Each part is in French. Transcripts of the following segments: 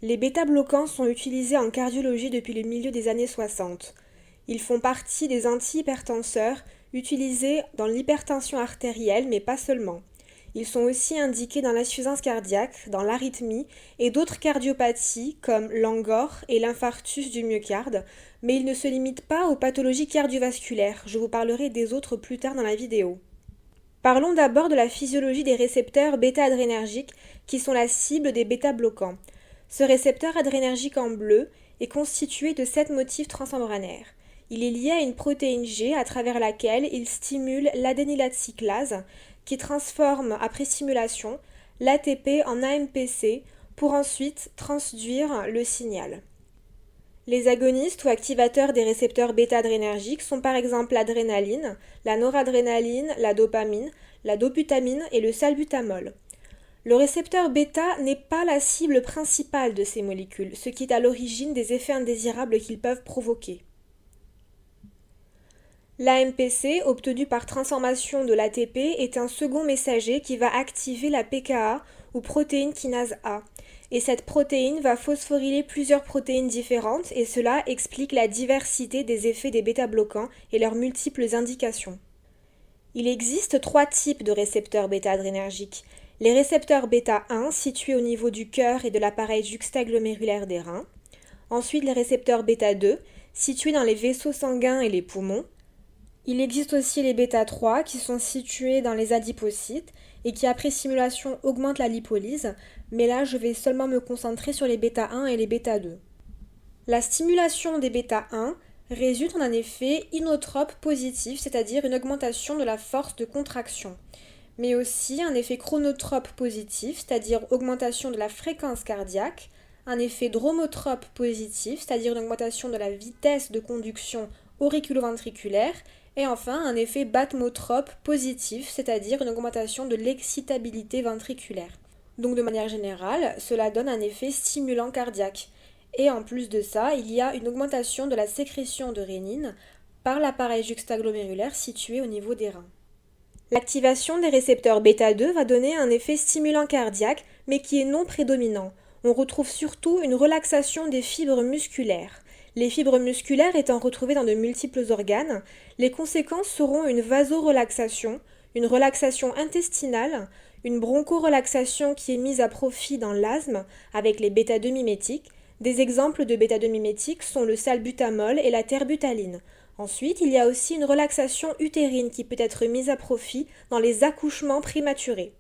Les bêta-bloquants sont utilisés en cardiologie depuis le milieu des années 60. Ils font partie des antihypertenseurs utilisés dans l'hypertension artérielle, mais pas seulement. Ils sont aussi indiqués dans l'insuffisance cardiaque, dans l'arythmie et d'autres cardiopathies comme l'angor et l'infarctus du myocarde, mais ils ne se limitent pas aux pathologies cardiovasculaires. Je vous parlerai des autres plus tard dans la vidéo. Parlons d'abord de la physiologie des récepteurs bêta-adrénergiques qui sont la cible des bêta-bloquants. Ce récepteur adrénergique en bleu est constitué de 7 motifs transmembranaires. Il est lié à une protéine G à travers laquelle il stimule l'adénylate cyclase qui transforme après stimulation l'ATP en AMPC pour ensuite transduire le signal. Les agonistes ou activateurs des récepteurs bêta-adrénergiques sont par exemple l'adrénaline, la noradrénaline, la dopamine, la dobutamine et le salbutamol. Le récepteur bêta n'est pas la cible principale de ces molécules, ce qui est à l'origine des effets indésirables qu'ils peuvent provoquer. L'AMPC, obtenu par transformation de l'ATP, est un second messager qui va activer la pKa ou protéine kinase A. Et cette protéine va phosphoryler plusieurs protéines différentes et cela explique la diversité des effets des bêta-bloquants et leurs multiples indications. Il existe 3 types de récepteurs bêta-adrénergiques. Les récepteurs bêta 1 situés au niveau du cœur et de l'appareil juxtaglomérulaire des reins. Ensuite les récepteurs bêta 2 situés dans les vaisseaux sanguins et les poumons. Il existe aussi les bêta 3 qui sont situés dans les adipocytes et qui après stimulation augmentent la lipolyse, mais là je vais seulement me concentrer sur les bêta 1 et les bêta 2. La stimulation des bêta 1 résulte en un effet inotrope positif, c'est-à-dire une augmentation de la force de contraction, mais aussi un effet chronotrope positif, c'est-à-dire augmentation de la fréquence cardiaque, un effet dromotrope positif, c'est-à-dire une augmentation de la vitesse de conduction auriculoventriculaire, et enfin un effet bathmotrope positif, c'est-à-dire une augmentation de l'excitabilité ventriculaire. Donc de manière générale, cela donne un effet stimulant cardiaque. Et en plus de ça, il y a une augmentation de la sécrétion de rénine par l'appareil juxtaglomérulaire situé au niveau des reins. L'activation des récepteurs bêta 2 va donner un effet stimulant cardiaque, mais qui est non prédominant. On retrouve surtout une relaxation des fibres musculaires. Les fibres musculaires étant retrouvées dans de multiples organes, les conséquences seront une vasorelaxation, une relaxation intestinale, une bronchorelaxation qui est mise à profit dans l'asthme avec les bêta-2 mimétiques. Des exemples de bêta-2 mimétiques sont le salbutamol et la terbutaline. Ensuite, il y a aussi une relaxation utérine qui peut être mise à profit dans les accouchements prématurés.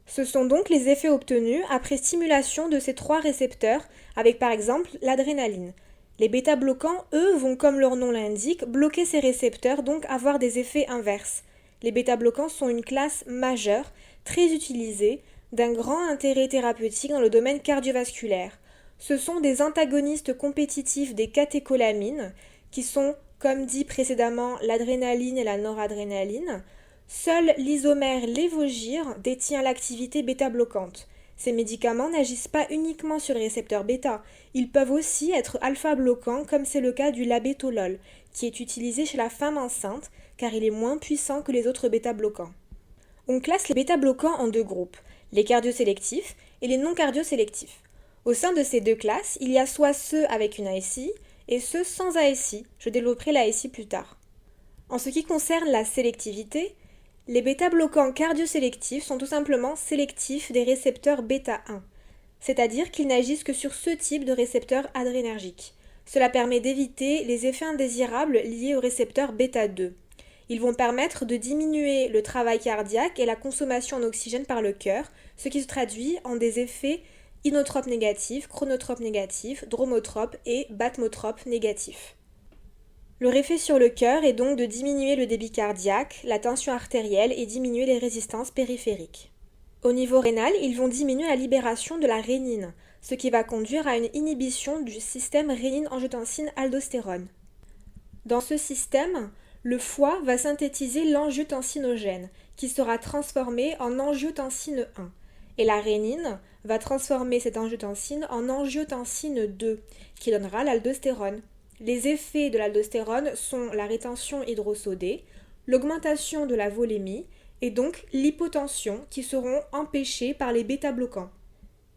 Ce sont donc les effets obtenus après stimulation de ces 3 récepteurs avec par exemple l'adrénaline. Les bêta-bloquants, eux, vont, comme leur nom l'indique, bloquer ces récepteurs, donc avoir des effets inverses. Les bêta-bloquants sont une classe majeure, très utilisée, d'un grand intérêt thérapeutique dans le domaine cardiovasculaire. Ce sont des antagonistes compétitifs des catécholamines, qui sont, comme dit précédemment, l'adrénaline et la noradrénaline. Seul l'isomère lévogir détient l'activité bêta-bloquante. Ces médicaments n'agissent pas uniquement sur les récepteurs bêta, ils peuvent aussi être alpha-bloquants comme c'est le cas du labétolol, qui est utilisé chez la femme enceinte car il est moins puissant que les autres bêta-bloquants. On classe les bêta-bloquants en 2 groupes, les cardiosélectifs et les non-cardiosélectifs. Au sein de ces 2 classes, il y a soit ceux avec une ASI et ceux sans ASI, je développerai l'ASI plus tard. En ce qui concerne la sélectivité, les bêta-bloquants cardiosélectifs sont tout simplement sélectifs des récepteurs bêta 1, c'est-à-dire qu'ils n'agissent que sur ce type de récepteur adrénergique. Cela permet d'éviter les effets indésirables liés aux récepteurs bêta 2. Ils vont permettre de diminuer le travail cardiaque et la consommation en oxygène par le cœur, ce qui se traduit en des effets inotropes négatifs, chronotropes négatifs, dromotropes et bathmotropes négatifs. Leur effet sur le cœur est donc de diminuer le débit cardiaque, la tension artérielle et diminuer les résistances périphériques. Au niveau rénal, ils vont diminuer la libération de la rénine, ce qui va conduire à une inhibition du système rénine-angiotensine-aldostérone. Dans ce système, le foie va synthétiser l'angiotensinogène, qui sera transformé en angiotensine 1, et la rénine va transformer cette angiotensine en angiotensine 2, qui donnera l'aldostérone. Les effets de l'aldostérone sont la rétention hydrosodée, l'augmentation de la volémie et donc l'hypotension qui seront empêchées par les bêta-bloquants.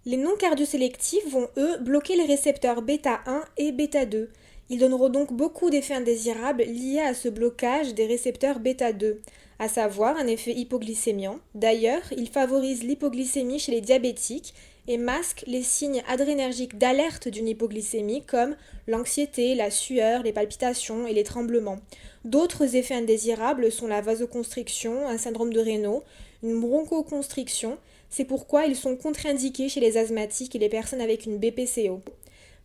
Les non cardiosélectifs vont, eux, bloquer les récepteurs bêta 1 et bêta 2. Ils donneront donc beaucoup d'effets indésirables liés à ce blocage des récepteurs bêta 2, à savoir un effet hypoglycémiant. D'ailleurs, ils favorisent l'hypoglycémie chez les diabétiques et masquent les signes adrénergiques d'alerte d'une hypoglycémie comme l'anxiété, la sueur, les palpitations et les tremblements. D'autres effets indésirables sont la vasoconstriction, un syndrome de Raynaud, une bronchoconstriction. C'est pourquoi ils sont contre-indiqués chez les asthmatiques et les personnes avec une BPCO.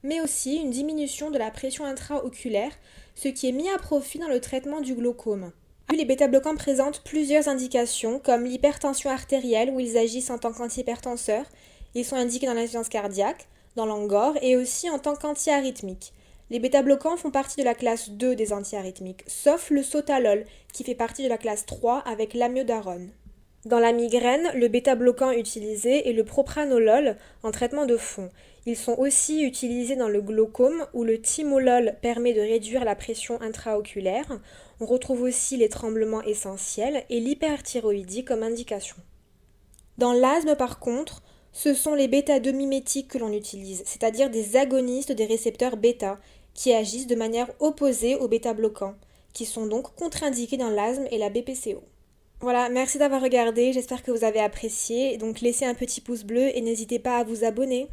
Mais aussi une diminution de la pression intraoculaire, ce qui est mis à profit dans le traitement du glaucome. Les bêta-bloquants présentent plusieurs indications, comme l'hypertension artérielle où ils agissent en tant qu'antihypertenseurs. Ils sont indiqués dans l'insuffisance cardiaque, dans l'angor et aussi en tant qu'antiarythmiques. Les bêta-bloquants font partie de la classe 2 des antiarythmiques, sauf le sotalol, qui fait partie de la classe 3 avec l'amiodarone. Dans la migraine, le bêta-bloquant utilisé est le propranolol en traitement de fond. Ils sont aussi utilisés dans le glaucome où le timolol permet de réduire la pression intraoculaire. On retrouve aussi les tremblements essentiels et l'hyperthyroïdie comme indication. Dans l'asthme par contre, ce sont les bêta-2 mimétiques que l'on utilise, c'est-à-dire des agonistes des récepteurs bêta qui agissent de manière opposée aux bêta-bloquants, qui sont donc contre-indiqués dans l'asthme et la BPCO. Voilà, merci d'avoir regardé, j'espère que vous avez apprécié. Donc laissez un petit pouce bleu et n'hésitez pas à vous abonner.